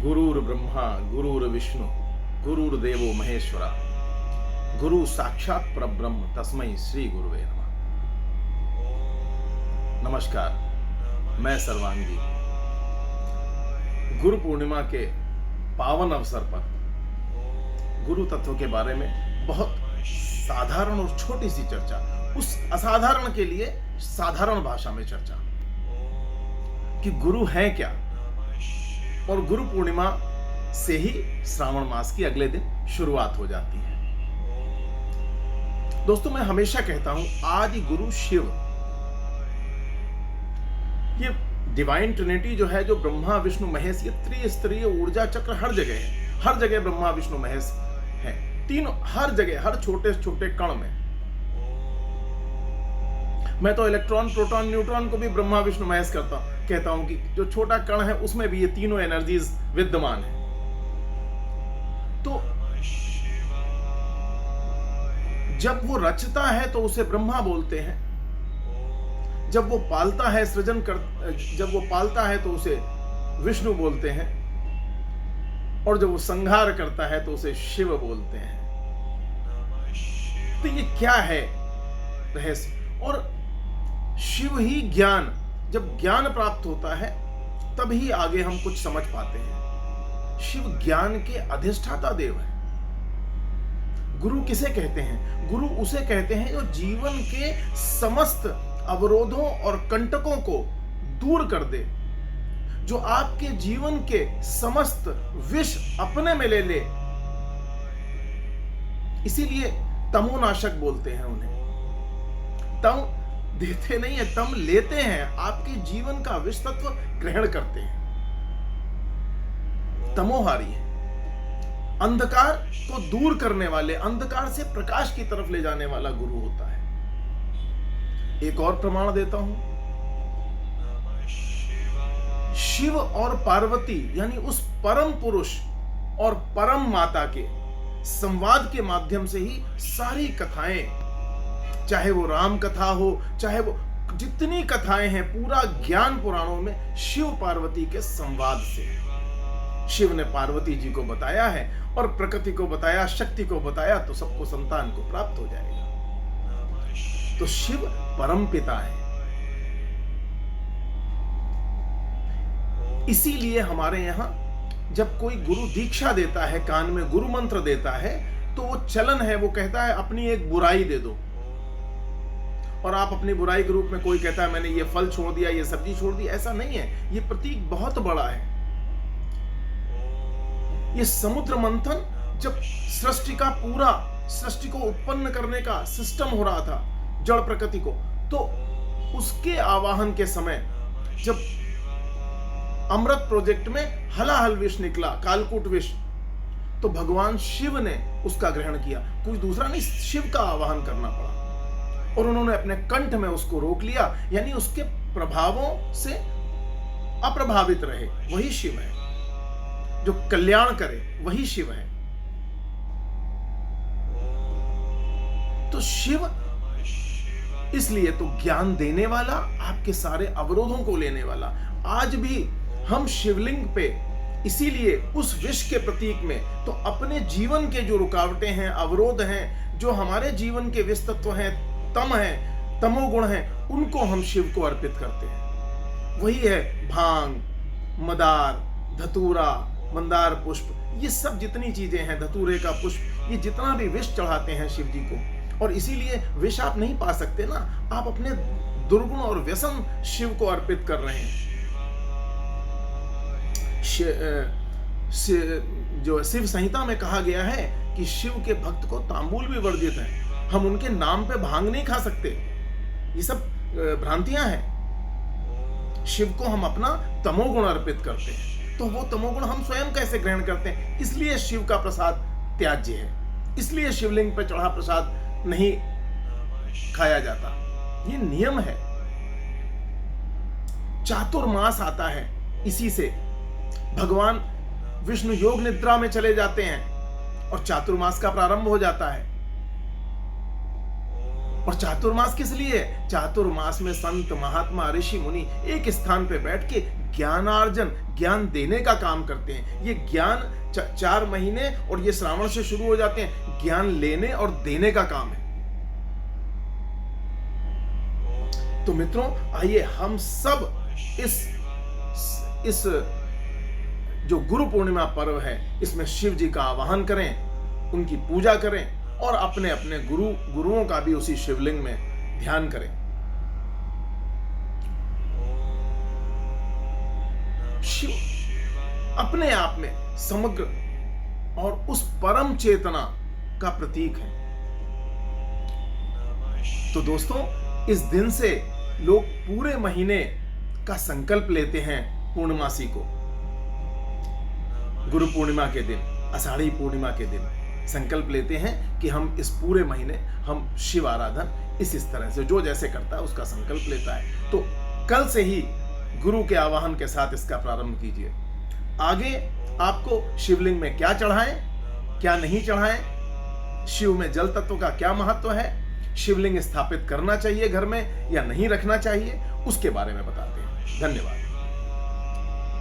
गुरुर्ब्रह्मा गुरुर्विष्णु गुरुर्देवो महेश्वरा गुरु साक्षात परब्रह्म तस्मै श्री गुरुवे नमः। नमस्कार, मैं सर्वांगी। गुरु पूर्णिमा के पावन अवसर पर गुरु तत्व के बारे में बहुत साधारण और छोटी सी चर्चा, उस असाधारण के लिए साधारण भाषा में चर्चा कि गुरु है क्या, और गुरु पूर्णिमा से ही श्रावण मास की अगले दिन शुरुआत हो जाती है। दोस्तों, मैं हमेशा कहता हूं आज गुरु शिव, ये डिवाइन ट्रिनिटी जो है, जो ब्रह्मा विष्णु महेश, ये त्रिस्तरीय ऊर्जा चक्र हर जगह है। हर जगह ब्रह्मा विष्णु महेश है, तीनों हर जगह, हर छोटे छोटे कण में। मैं तो इलेक्ट्रॉन प्रोटॉन न्यूट्रॉन को भी ब्रह्मा विष्णु महेश कहता हूं कि जो छोटा कण है उसमें भी ये तीनों एनर्जीज विद्यमान है। तो जब वो रचता है तो उसे ब्रह्मा बोलते हैं, जब वो पालता है जब वो पालता है तो उसे विष्णु बोलते हैं, और जब वो संहार करता है तो उसे शिव बोलते हैं। तो ये क्या है रहस्य? और शिव ही ज्ञान, जब ज्ञान प्राप्त होता है तभी आगे हम कुछ समझ पाते हैं। शिव ज्ञान के अधिष्ठाता देव है। गुरु किसे कहते हैं? गुरु उसे कहते हैं जो जीवन के समस्त अवरोधों और कंटकों को दूर कर दे, जो आपके जीवन के समस्त विष अपने में ले ले। इसीलिए तमोनाशक बोलते हैं उन्हें। तम देते नहीं है, तम लेते हैं, आपके जीवन का विष तत्व ग्रहण करते हैं। तमोहारी है, अंधकार को दूर करने वाले, अंधकार से प्रकाश की तरफ ले जाने वाला गुरु होता है। एक और प्रमाण देता हूं, शिव और पार्वती यानी उस परम पुरुष और परम माता के संवाद के माध्यम से ही सारी कथाएं, चाहे वो राम कथा हो, चाहे वो जितनी कथाएं हैं, पूरा ज्ञान पुराणों में शिव पार्वती के संवाद से। शिव ने पार्वती जी को बताया है और प्रकृति को बताया, शक्ति को बताया, तो सबको संतान को प्राप्त हो जाएगा। तो शिव परम पिता है। इसीलिए हमारे यहां जब कोई गुरु दीक्षा देता है, कान में गुरु मंत्र देता है, तो वो चलन है, वो कहता है अपनी एक बुराई दे दो। और आप अपनी बुराई के रूप में, कोई कहता है मैंने ये फल छोड़ दिया, ये सब्जी छोड़ दी, ऐसा नहीं है। ये प्रतीक बहुत बड़ा है। ये समुद्र मंथन, जब सृष्टि का पूरा, सृष्टि को उत्पन्न करने का सिस्टम हो रहा था, जड़ प्रकृति को, तो उसके आवाहन के समय जब अमृत प्रोजेक्ट में हलाहल विष निकला, कालकूट विष, तो भगवान शिव ने उसका ग्रहण किया। कोई दूसरा नहीं, शिव का आवाहन करना पड़ा, और उन्होंने अपने कंठ में उसको रोक लिया, यानी उसके प्रभावों से अप्रभावित रहे। वही शिव है, जो कल्याण करे, वही शिव है। तो शिव इसलिए तो ज्ञान देने वाला, आपके सारे अवरोधों को लेने वाला। आज भी हम शिवलिंग पे, इसीलिए उस विष के प्रतीक में, तो अपने जीवन के जो रुकावटें हैं, अवरोध हैं, जो हमारे जीवन के विष तत्व हैं, तम है, तमोगुण है, उनको हम शिव को अर्पित करते हैं। वही है भांग, मदार, धतूरा, मंदार पुष्प, ये सब जितनी चीजें हैं, धतूरे का पुष्प, ये जितना भी विष चढ़ाते हैं शिव जी को। और इसीलिए विष आप नहीं पा सकते ना, आप अपने दुर्गुण और व्यसन शिव को अर्पित कर रहे हैं। जो शिव संहिता में कहा गया है कि शिव के भक्त को तांबूल भी वर्जित है। हम उनके नाम पे भांग नहीं खा सकते, ये सब भ्रांतियां हैं। शिव को हम अपना तमोगुण अर्पित करते हैं, तो वो तमोगुण हम स्वयं कैसे ग्रहण करते हैं? इसलिए शिव का प्रसाद त्याज्य है, इसलिए शिवलिंग पर चढ़ा प्रसाद नहीं खाया जाता। ये नियम है। चातुर्मास आता है, इसी से भगवान विष्णु योग निद्रा में चले जाते हैं और चातुर्मास का प्रारंभ हो जाता है। और चातुर्मास किस लिए है? चातुर्मास में संत महात्मा ऋषि मुनि एक स्थान पे बैठ के ज्ञानार्जन, ज्ञान देने का काम करते हैं। ये ज्ञान 4 महीने और ये श्रावण से शुरू हो जाते हैं, ज्ञान लेने और देने का काम है। तो मित्रों, आइए हम सब इस जो गुरु पूर्णिमा पर्व है, इसमें शिव जी का आवाहन करें, उनकी पूजा करें और अपने अपने गुरुओं का भी उसी शिवलिंग में ध्यान करें। शिव अपने आप में समग्र और उस परम चेतना का प्रतीक है। तो दोस्तों, इस दिन से लोग पूरे महीने का संकल्प लेते हैं पूर्णमासी को। गुरु पूर्णिमा के दिन, आषाढ़ी पूर्णिमा के दिन संकल्प लेते हैं कि हम इस पूरे महीने हम शिव आराधन इस तरह से, जो जैसे करता है उसका संकल्प लेता है। तो कल से ही गुरु के आवाहन के साथ इसका प्रारंभ कीजिए। आगे आपको शिवलिंग में क्या चढ़ाएं, क्या नहीं चढ़ाएं, शिव में जल तत्व का क्या महत्व है, शिवलिंग स्थापित करना चाहिए घर में या नहीं रखना चाहिए, उसके बारे में बताते हैं। धन्यवाद।